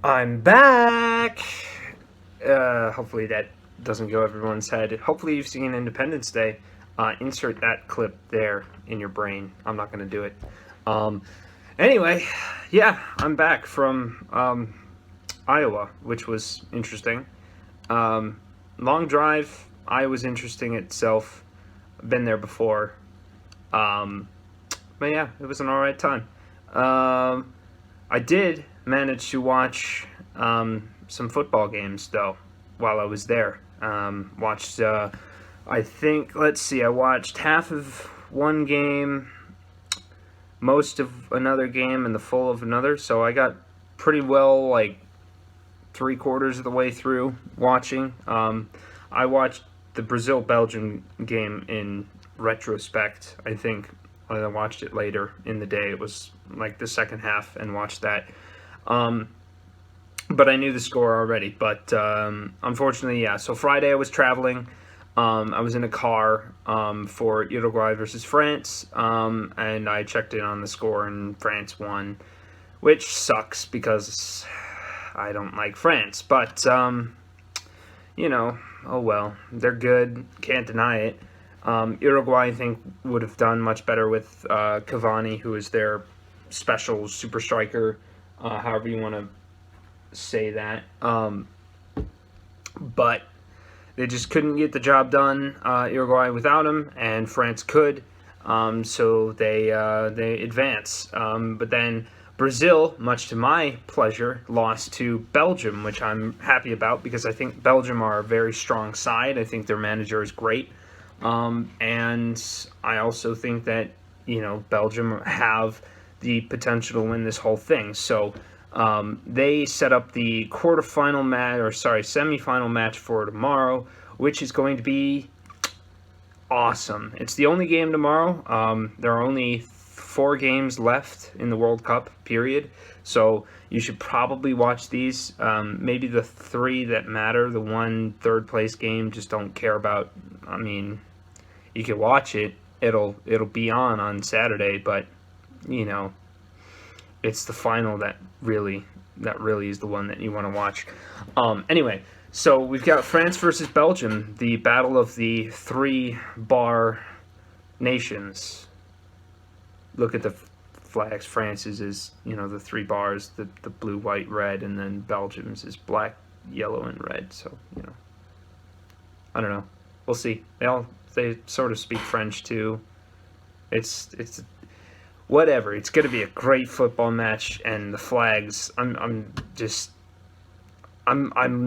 I'm back! Hopefully that doesn't go over everyone's head. Hopefully you've seen Independence Day. Insert that clip there in your brain. I'm not going to do it. Um, anyway, yeah, I'm back from Iowa, which was interesting. Long drive. Iowa's interesting itself. I've been there before. Um, but yeah, it was an alright time. I did manage to watch some football games though while I was there. Watched, I think, let's see, I watched half of one game, most of another game, and the full of another. So I got pretty well, like, three-quarters of the way through watching. I watched the Brazil Belgium game in retrospect. I think I watched it later in the day. It was like the second half and watched that. Um, but I knew the score already. But unfortunately, yeah. So Friday I was traveling. I was in a car for Uruguay versus France, and I checked in on the score, and France won, which sucks because I don't like France. But oh well, they're good. Can't deny it. Uruguay, I think, would have done much better with Cavani, who is their special super striker, however you want to say that. But they just couldn't get the job done, Uruguay, without him, and France could. So they advance. But then Brazil, much to my pleasure, lost to Belgium, which I'm happy about because I think Belgium are a very strong side. I think their manager is great. And I also think that, Belgium have the potential to win this whole thing. So they set up the semifinal match for tomorrow, which is going to be awesome. It's the only game tomorrow. There are only 4 games left in the World Cup, period. So you should probably watch these. Maybe the 3 that matter, the one third place game, just don't care about. I mean, you can watch it. It'll be on Saturday, but it's the final that really is the one that you want to watch. Anyway, so we've got France versus Belgium, the battle of the 3-bar nations. Look at the flags. France's is the 3 bars, the blue, white, red, and then Belgium's is black, yellow, and red. So I don't know. We'll see. They sort of speak French too. It's whatever. It's going to be a great football match, and the flags. I'm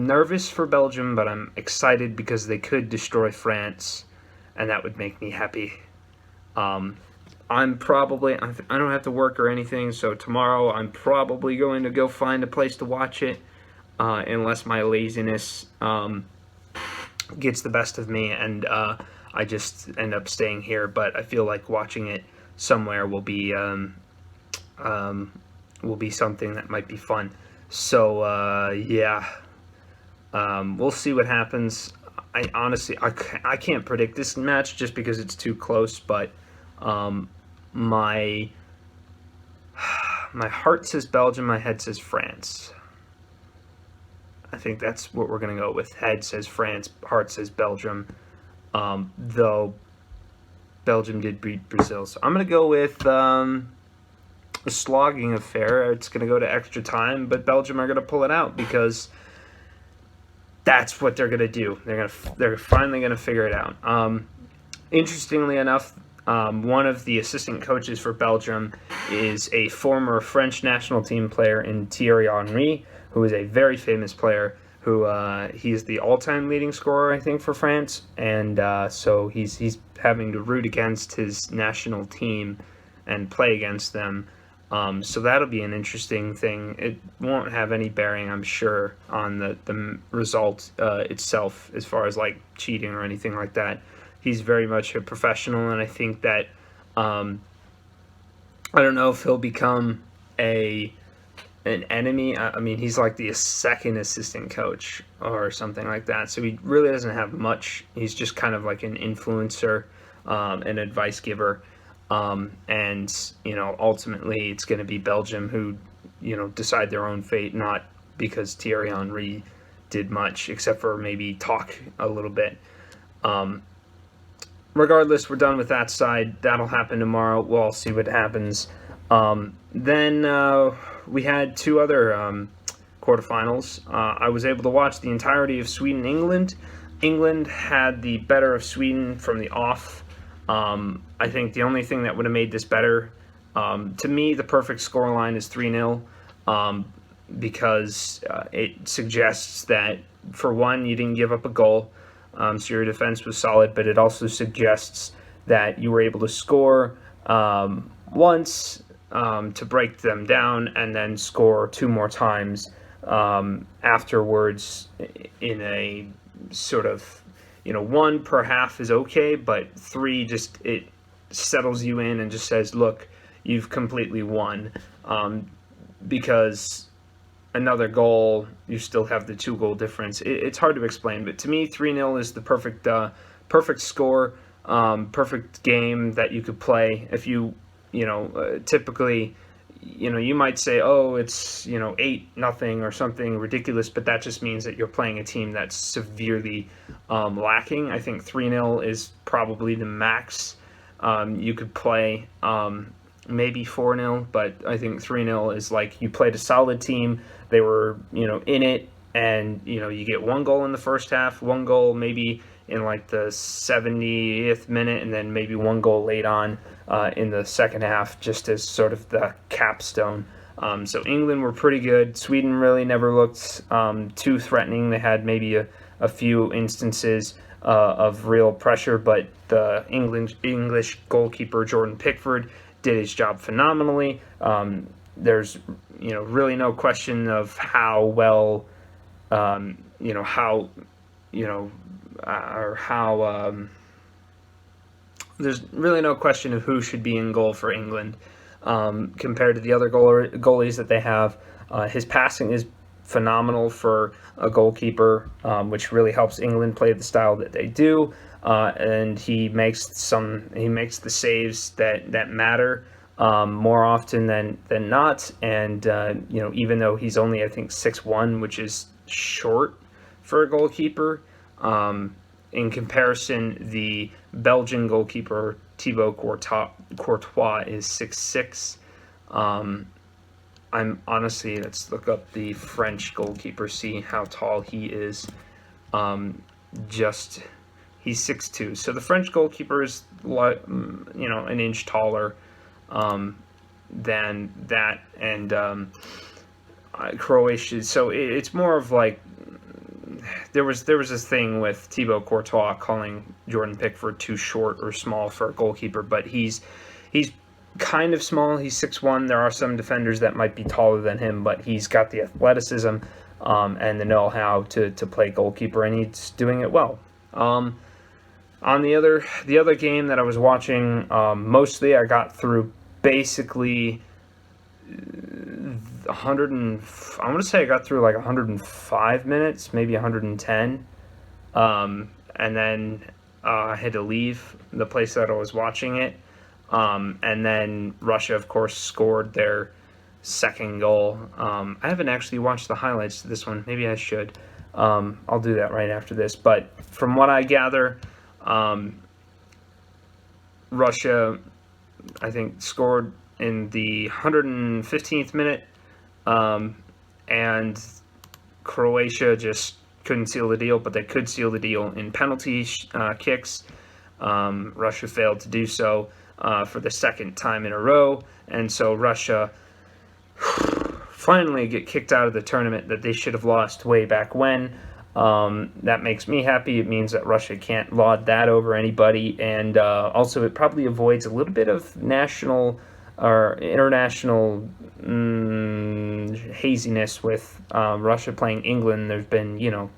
nervous for Belgium, but I'm excited because they could destroy France, and that would make me happy. I don't have to work or anything, so tomorrow I'm probably going to go find a place to watch it, unless my laziness gets the best of me and I just end up staying here. But I feel like watching it somewhere will be something that might be fun. So yeah, we'll see what happens. I honestly I can't predict this match just because it's too close. But my heart says Belgium, my head says France. I think that's what we're gonna go with. Head says France, heart says Belgium. Though Belgium did beat Brazil, so I'm gonna go with a slogging affair. It's gonna go to extra time, but Belgium are gonna pull it out because that's what they're gonna do. They're finally gonna figure it out. Interestingly enough, one of the assistant coaches for Belgium is a former French national team player in Thierry Henry, who is a very famous player. He is the all-time leading scorer, I think, for France, and so he's having to root against his national team and play against them. So that'll be an interesting thing. It won't have any bearing, I'm sure, on the result itself, as far as like cheating or anything like that. He's very much a professional, and I think that I don't know if he'll become an enemy. I mean, he's like the second assistant coach or something like that. So he really doesn't have much. He's just kind of like an influencer, an advice giver. And ultimately it's going to be Belgium who, decide their own fate, not because Thierry Henry did much, except for maybe talk a little bit. Regardless, we're done with that side. That'll happen tomorrow. We'll see what happens. Then we had two other quarterfinals. I was able to watch the entirety of Sweden-England. England had the better of Sweden from the off. I think the only thing that would have made this better, to me, the perfect scoreline is 3-0, because it suggests that, for one, you didn't give up a goal, so your defense was solid, but it also suggests that you were able to score once to break them down, and then score two more times afterwards in a sort of, one per half is okay, but three just, it settles you in and just says, look, you've completely won, because another goal, you still have the 2-goal difference. It's hard to explain, but to me, 3-0 is the perfect score, perfect game that you could play. If you, typically, you might say, oh, it's, 8-0 or something ridiculous, but that just means that you're playing a team that's severely lacking. I think 3-0 is probably the max you could play, maybe 4-0, but I think 3-0 is like you played a solid team. They were, in it, and, you get one goal in the first half, one goal maybe in like the 70th minute, and then maybe one goal late on in the second half, just as sort of the capstone. So England were pretty good. Sweden really never looked too threatening. They had maybe a few instances of real pressure, but the English goalkeeper Jordan Pickford did his job phenomenally. There's really no question of how well there's really no question of who should be in goal for England compared to the other goalies that they have. His passing is phenomenal for a goalkeeper, which really helps England play the style that they do, and he makes the saves that matter more often than not. And even though he's only, I think, 6'1", which is short for a goalkeeper, in comparison, the Belgian goalkeeper Thibaut Courtois is 6'6". I'm honestly, let's look up the French goalkeeper, see how tall he is. He's 6'2". So the French goalkeeper is, an inch taller than that, and Croatia. So it's more of like, there was this thing with Thibaut Courtois calling Jordan Pickford too short or small for a goalkeeper, but he's kind of small. He's 6'1". There are some defenders that might be taller than him, but he's got the athleticism and the know-how to play goalkeeper, and he's doing it well. On the other game that I was watching, mostly I got through basically 100 and I want to say I got through like 105 minutes, maybe 110, and then I had to leave the place that I was watching it, and then Russia, of course, scored their second goal. I haven't actually watched the highlights to this one. Maybe I should. I'll do that right after this. But from what I gather, Russia, I think, scored in the 115th minute, and Croatia just couldn't seal the deal, but they could seal the deal in penalty kicks. Russia failed to do so for the second time in a row, and so Russia finally get kicked out of the tournament that they should have lost way back when. That makes me happy. It means that Russia can't laud that over anybody, and also it probably avoids a little bit of national or international haziness with Russia playing England. There's been,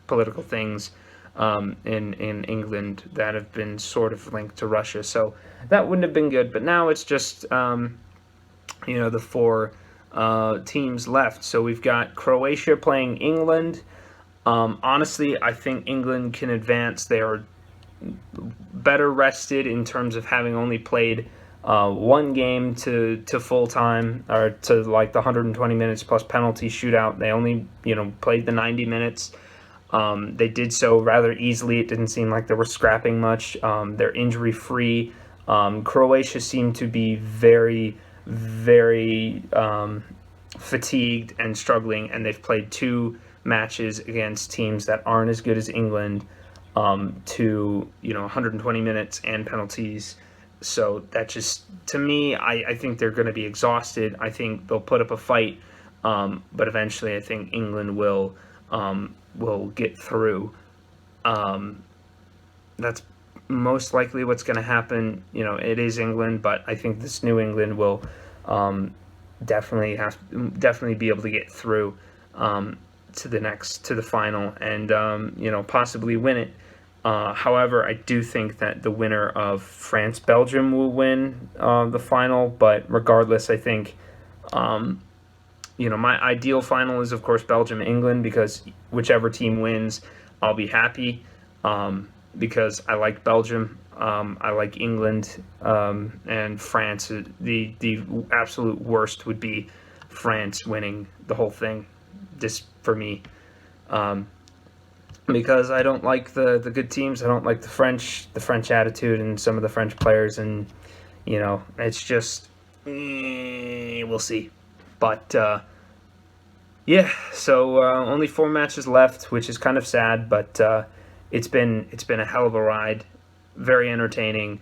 political things in England that have been sort of linked to Russia, so that wouldn't have been good. But now it's just, the four teams left. So we've got Croatia playing England. Honestly, I think England can advance. They are better rested in terms of having only played one game to full time, or to like the 120 minutes plus penalty shootout. They only played the 90 minutes. They did so rather easily. It didn't seem like they were scrapping much. They're injury free. Croatia seemed to be very, very fatigued and struggling, and they've played 2 matches against teams that aren't as good as England, to 120 minutes and penalties. So that just, to me, I think they're going to be exhausted. I think they'll put up a fight, but eventually I think England will get through. That's most likely what's going to happen. It is England, but I think this New England will definitely be able to get through to the final, and possibly win it. However, I do think that the winner of France-Belgium will win the final, but regardless, I think my ideal final is, of course, Belgium-England, because whichever team wins, I'll be happy, because I like Belgium, I like England, and France. The absolute worst would be France winning the whole thing, just for me, because I don't like the good teams. I don't like the French attitude and some of the French players, and it's just we'll see. But yeah, so only 4 matches left, which is kind of sad, but it's been a hell of a ride, very entertaining,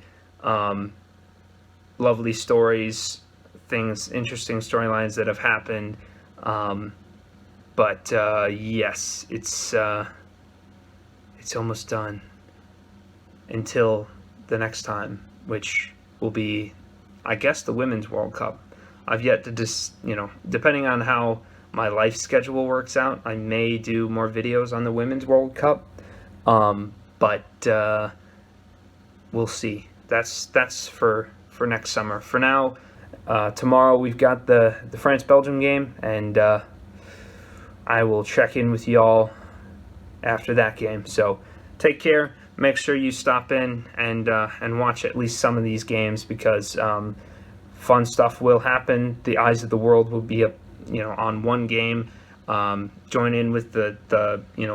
lovely stories, interesting storylines that have happened, but yes, it's almost done until the next time, which will be, I guess, the Women's World Cup. I've yet to depending on how my life schedule works out, I may do more videos on the Women's World Cup, but we'll see. That's for next summer. For now, tomorrow we've got the France-Belgium game, and I will check in with y'all after that game. So take care. Make sure you stop in and watch at least some of these games, because fun stuff will happen. The eyes of the world will be on one game. Join in with the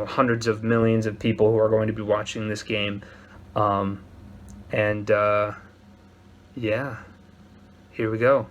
hundreds of millions of people who are going to be watching this game. Yeah, here we go.